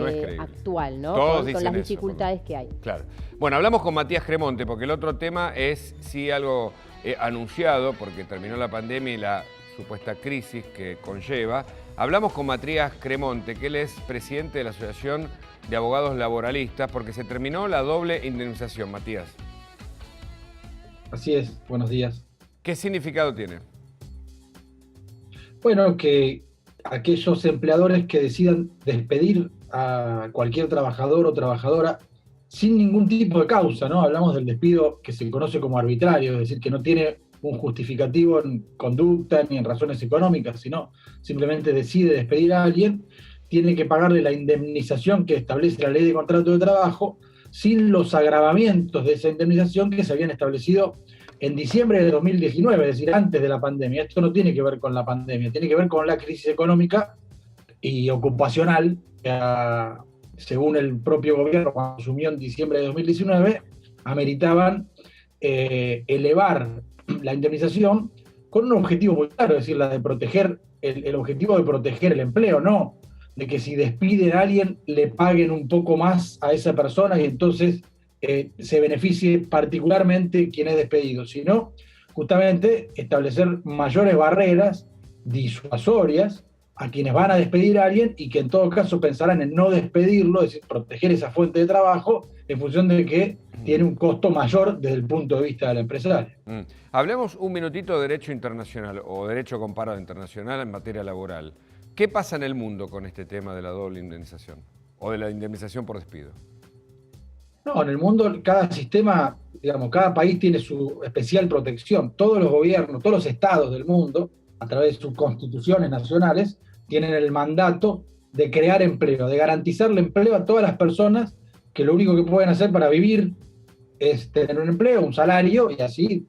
no es creíble. actual, ¿no? Todos Con dicen las eso, dificultades que hay. Claro. Bueno, hablamos con Matías Cremonte, porque el otro tema es si algo anunciado, porque terminó la pandemia y la supuesta crisis que conlleva. Hablamos con Matías Cremonte, que él es presidente de la Asociación de Abogados Laboralistas, porque se terminó la doble indemnización. Matías. Así es, buenos días. ¿Qué significado tiene? Bueno, que aquellos empleadores que decidan despedir a cualquier trabajador o trabajadora sin ningún tipo de causa, ¿no? Hablamos del despido que se conoce como arbitrario, es decir, que no tiene un justificativo en conducta ni en razones económicas, sino simplemente decide despedir a alguien, tiene que pagarle la indemnización que establece la ley de contrato de trabajo sin los agravamientos de esa indemnización que se habían establecido en diciembre de 2019, es decir, antes de la pandemia. Esto no tiene que ver con la pandemia, tiene que ver con la crisis económica y ocupacional que, según el propio gobierno, cuando asumió en diciembre de 2019, ameritaban elevar la indemnización con un objetivo muy claro, es decir, la de proteger, el objetivo de proteger el empleo, no de que si despiden a alguien le paguen un poco más a esa persona y entonces se beneficie particularmente quien es despedido, sino justamente establecer mayores barreras disuasorias a quienes van a despedir a alguien y que en todo caso pensarán en no despedirlo, es decir, proteger esa fuente de trabajo en función de que tiene un costo mayor desde el punto de vista del empresario. Hablemos un minutito de derecho internacional o derecho comparado internacional en materia laboral. ¿Qué pasa en el mundo con este tema de la doble indemnización o de la indemnización por despido? No, en el mundo cada sistema, digamos, cada país tiene su especial protección. Todos los gobiernos, todos los estados del mundo, a través de sus constituciones nacionales, tienen el mandato de crear empleo, de garantizarle empleo a todas las personas que lo único que pueden hacer para vivir es tener un empleo, un salario y así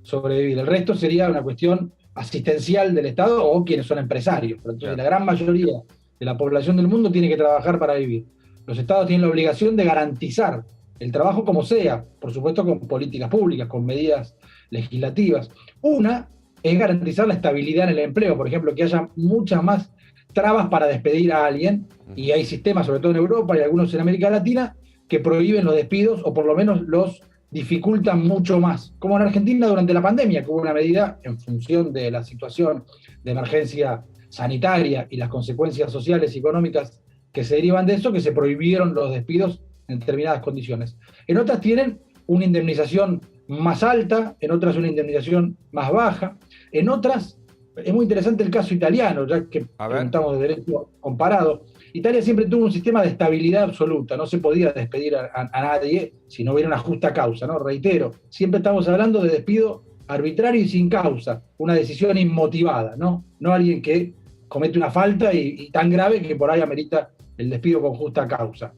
sobrevivir. El resto sería una cuestión asistencial del Estado o quienes son empresarios. Pero entonces, la gran mayoría de la población del mundo tiene que trabajar para vivir. Los estados tienen la obligación de garantizar el trabajo como sea, por supuesto con políticas públicas, con medidas legislativas. Una es garantizar la estabilidad en el empleo, por ejemplo, que haya muchas más trabas para despedir a alguien, y hay sistemas, sobre todo en Europa y algunos en América Latina, que prohíben los despidos o por lo menos los dificultan mucho más. Como en Argentina durante la pandemia, que hubo una medida en función de la situación de emergencia sanitaria y las consecuencias sociales y económicas que se derivan de eso, que se prohibieron los despidos en determinadas condiciones. En otras tienen una indemnización más alta, en otras una indemnización más baja, en otras, es muy interesante el caso italiano, ya que preguntamos de derecho comparado. Italia siempre tuvo un sistema de estabilidad absoluta, no se podía despedir a nadie si no hubiera una justa causa, ¿no? Reitero, siempre estamos hablando de despido arbitrario y sin causa, una decisión inmotivada, ¿no? No alguien que comete una falta y tan grave que por ahí amerita el despido con justa causa.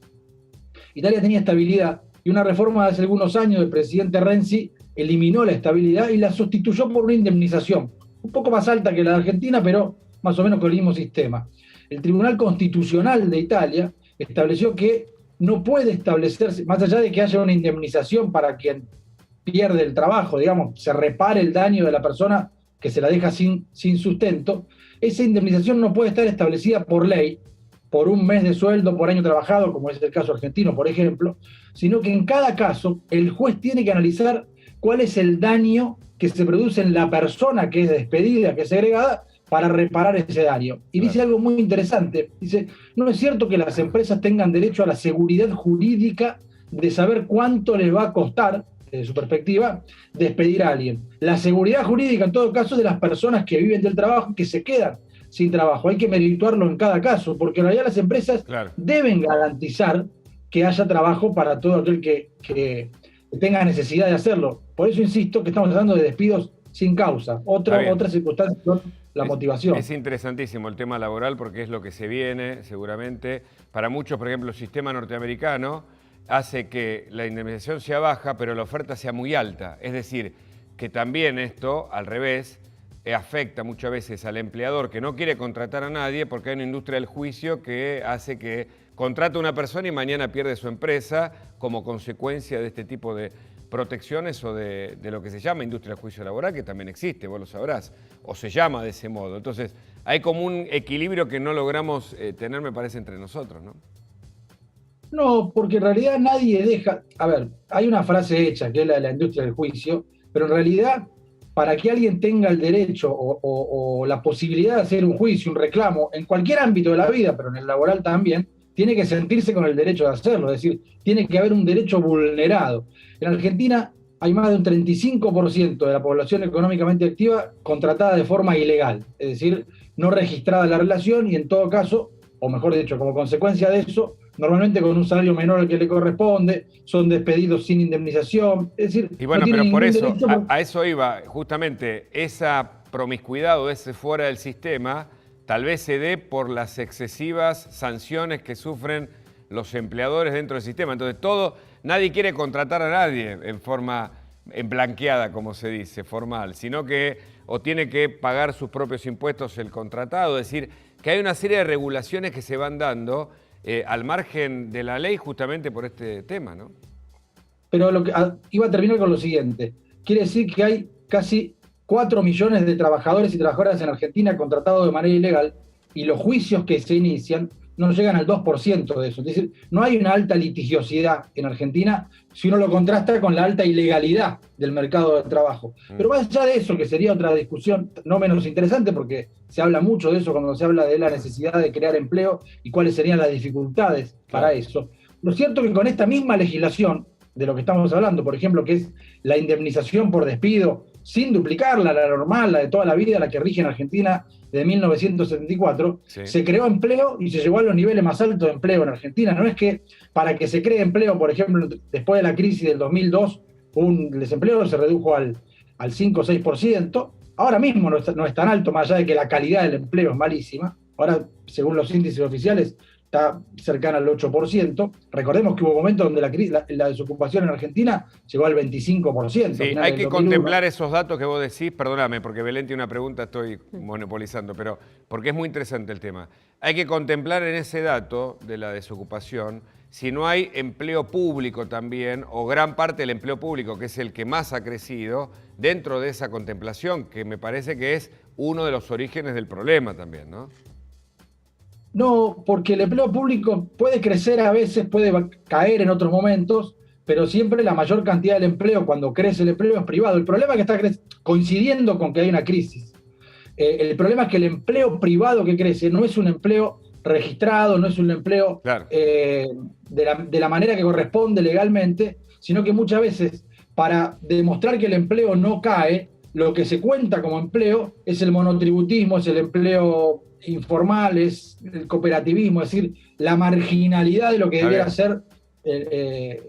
Italia tenía estabilidad y una reforma de hace algunos años del presidente Renzi eliminó la estabilidad y la sustituyó por una indemnización, un poco más alta que la de Argentina, pero más o menos con el mismo sistema. El Tribunal Constitucional de Italia estableció que no puede establecerse, más allá de que haya una indemnización para quien pierde el trabajo, digamos, se repare el daño de la persona que se la deja sin sustento, esa indemnización no puede estar establecida por ley, por un mes de sueldo, por año trabajado, como es el caso argentino, por ejemplo, sino que en cada caso el juez tiene que analizar cuál es el daño que se produce en la persona que es despedida, que es segregada, para reparar ese daño. Y dice algo muy interesante, dice, no es cierto que las empresas tengan derecho a la seguridad jurídica de saber cuánto les va a costar, desde su perspectiva, despedir a alguien. La seguridad jurídica, en todo caso, es de las personas que viven del trabajo y que se quedan sin trabajo. Hay que merituarlo en cada caso, porque en realidad las empresas deben garantizar que haya trabajo para todo aquel que tenga necesidad de hacerlo. Por eso insisto que estamos hablando de despidos sin causa. Otra circunstancia son la motivación. Es interesantísimo el tema laboral porque es lo que se viene seguramente. Para muchos, por ejemplo, el sistema norteamericano hace que la indemnización sea baja, pero la oferta sea muy alta. Es decir, que también esto, al revés, afecta muchas veces al empleador que no quiere contratar a nadie porque hay una industria del juicio que hace que contrate a una persona y mañana pierde su empresa como consecuencia de este tipo de protecciones o de lo que se llama industria del juicio laboral, que también existe, vos lo sabrás, o se llama de ese modo. Entonces, hay como un equilibrio que no logramos tener, me parece, entre nosotros, ¿no? No, porque en realidad nadie deja. A ver, hay una frase hecha que es la de la industria del juicio, pero en realidad, para que alguien tenga el derecho o la posibilidad de hacer un juicio, un reclamo, en cualquier ámbito de la vida, pero en el laboral también, tiene que sentirse con el derecho de hacerlo. Es decir, tiene que haber un derecho vulnerado. En Argentina hay más de un 35% de la población económicamente activa contratada de forma ilegal, es decir, no registrada en la relación y en todo caso, o mejor dicho, como consecuencia de eso, normalmente con un salario menor al que le corresponde, son despedidos sin indemnización, es decir, y bueno, no pero tienen por ningún eso, derecho. a eso iba, justamente, esa promiscuidad o ese fuera del sistema, tal vez se dé por las excesivas sanciones que sufren los empleadores dentro del sistema. Entonces, nadie quiere contratar a nadie en forma blanqueada, como se dice, formal, sino que o tiene que pagar sus propios impuestos el contratado, es decir, que hay una serie de regulaciones que se van dando al margen de la ley justamente por este tema, ¿no? Pero iba a terminar con lo siguiente. Quiere decir que hay casi 4 millones de trabajadores y trabajadoras en Argentina contratados de manera ilegal y los juicios que se inician no llegan al 2% de eso. Es decir, no hay una alta litigiosidad en Argentina si uno lo contrasta con la alta ilegalidad del mercado de trabajo. Pero más allá de eso, que sería otra discusión no menos interesante, porque se habla mucho de eso cuando se habla de la necesidad de crear empleo y cuáles serían las dificultades para eso. Lo cierto es que con esta misma legislación de lo que estamos hablando, por ejemplo, que es la indemnización por despido, sin duplicarla, la normal, la de toda la vida, la que rige en Argentina de 1974, sí, se creó empleo y se llegó a los niveles más altos de empleo en Argentina. No es que para que se cree empleo, por ejemplo, después de la crisis del 2002, el desempleo se redujo al 5 o 6%, ahora mismo no es tan alto, más allá de que la calidad del empleo es malísima. Ahora, según los índices oficiales, está cercana al 8%. Recordemos que hubo momentos donde la desocupación en Argentina llegó al 25%. Sí, hay que contemplar esos datos que vos decís, perdóname, porque Belén tiene una pregunta, estoy monopolizando, pero porque es muy interesante el tema. Hay que contemplar en ese dato de la desocupación si no hay empleo público también, o gran parte del empleo público, que es el que más ha crecido, dentro de esa contemplación, que me parece que es uno de los orígenes del problema también, ¿no? No, porque el empleo público puede crecer a veces, puede caer en otros momentos, pero siempre la mayor cantidad del empleo, cuando crece el empleo, es privado. El problema es que está coincidiendo con que hay una crisis. El problema es que el empleo privado que crece no es un empleo registrado, no es un empleo claro, de la manera que corresponde legalmente, sino que muchas veces, para demostrar que el empleo no cae, lo que se cuenta como empleo es el monotributismo, es el empleo informal, es el cooperativismo, es decir, la marginalidad de lo que debiera ser,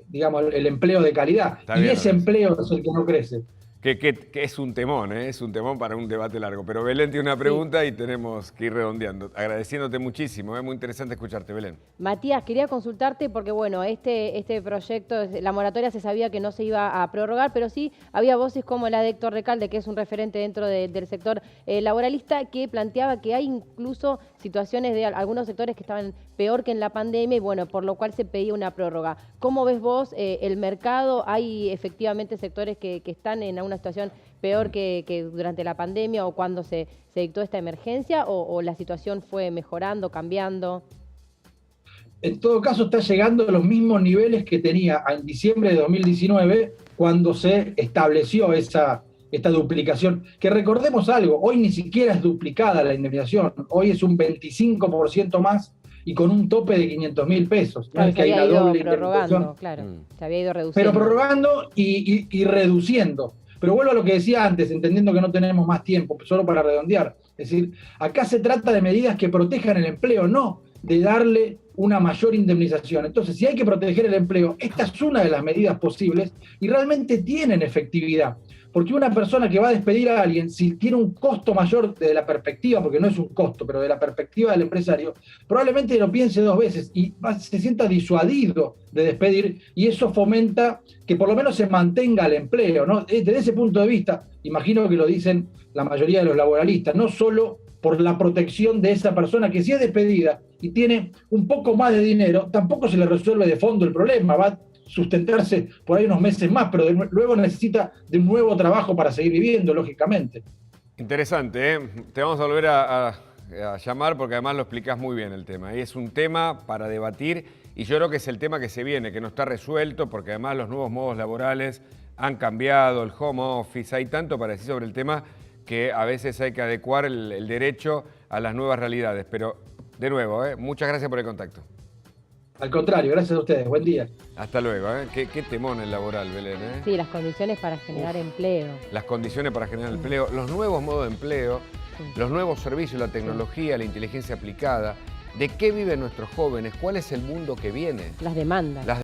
digamos, el empleo de calidad. Está y bien, ese empleo es el que no crece. Que es un temón, ¿eh? Es un temón para un debate largo. Pero Belén tiene una pregunta sí, y tenemos que ir redondeando. Agradeciéndote muchísimo, es muy interesante escucharte, Belén. Matías, quería consultarte porque, bueno, este proyecto, la moratoria se sabía que no se iba a prorrogar, pero sí había voces como la de Héctor Recalde, que es un referente dentro del sector laboralista, que planteaba que hay incluso situaciones de algunos sectores que estaban peor que en la pandemia y, bueno, por lo cual se pedía una prórroga. ¿Cómo ves vos el mercado? ¿Hay efectivamente sectores que están en una situación peor que durante la pandemia o cuando se dictó esta emergencia o la situación fue mejorando, cambiando? En todo caso está llegando a los mismos niveles que tenía en diciembre de 2019 cuando se estableció esta duplicación. Que recordemos algo, hoy ni siquiera es duplicada la indemnización, hoy es un 25% más y con un tope de 500.000 pesos. Claro, no es que hay una doble prorrogando, claro, se había ido reduciendo. Pero prorrogando y reduciendo. Pero vuelvo a lo que decía antes, entendiendo que no tenemos más tiempo, solo para redondear. Es decir, acá se trata de medidas que protejan el empleo, no de darle una mayor indemnización. Entonces, si hay que proteger el empleo, esta es una de las medidas posibles y realmente tienen efectividad. Porque una persona que va a despedir a alguien, si tiene un costo mayor desde la perspectiva, porque no es un costo, pero de la perspectiva del empresario, probablemente lo piense dos veces y se sienta disuadido de despedir y eso fomenta que por lo menos se mantenga el empleo, ¿no? Desde ese punto de vista, imagino que lo dicen la mayoría de los laboralistas, no solo por la protección de esa persona que si es despedida y tiene un poco más de dinero, tampoco se le resuelve de fondo el problema, va sustentarse por ahí unos meses más, pero luego necesita de un nuevo trabajo para seguir viviendo, lógicamente. Interesante, ¿eh? Te vamos a volver a llamar porque además lo explicás muy bien el tema. Y es un tema para debatir y yo creo que es el tema que se viene, que no está resuelto porque además los nuevos modos laborales han cambiado, el home office, hay tanto para decir sobre el tema que a veces hay que adecuar el derecho a las nuevas realidades. Pero, de nuevo, muchas gracias por el contacto. Al contrario, gracias a ustedes. Buen día. Hasta luego. Qué temón el laboral, Belén. Sí, las condiciones para generar empleo. Las condiciones para generar empleo, los nuevos modos de empleo, los nuevos servicios, la tecnología, la inteligencia aplicada. ¿De qué viven nuestros jóvenes? ¿Cuál es el mundo que viene? Las demandas.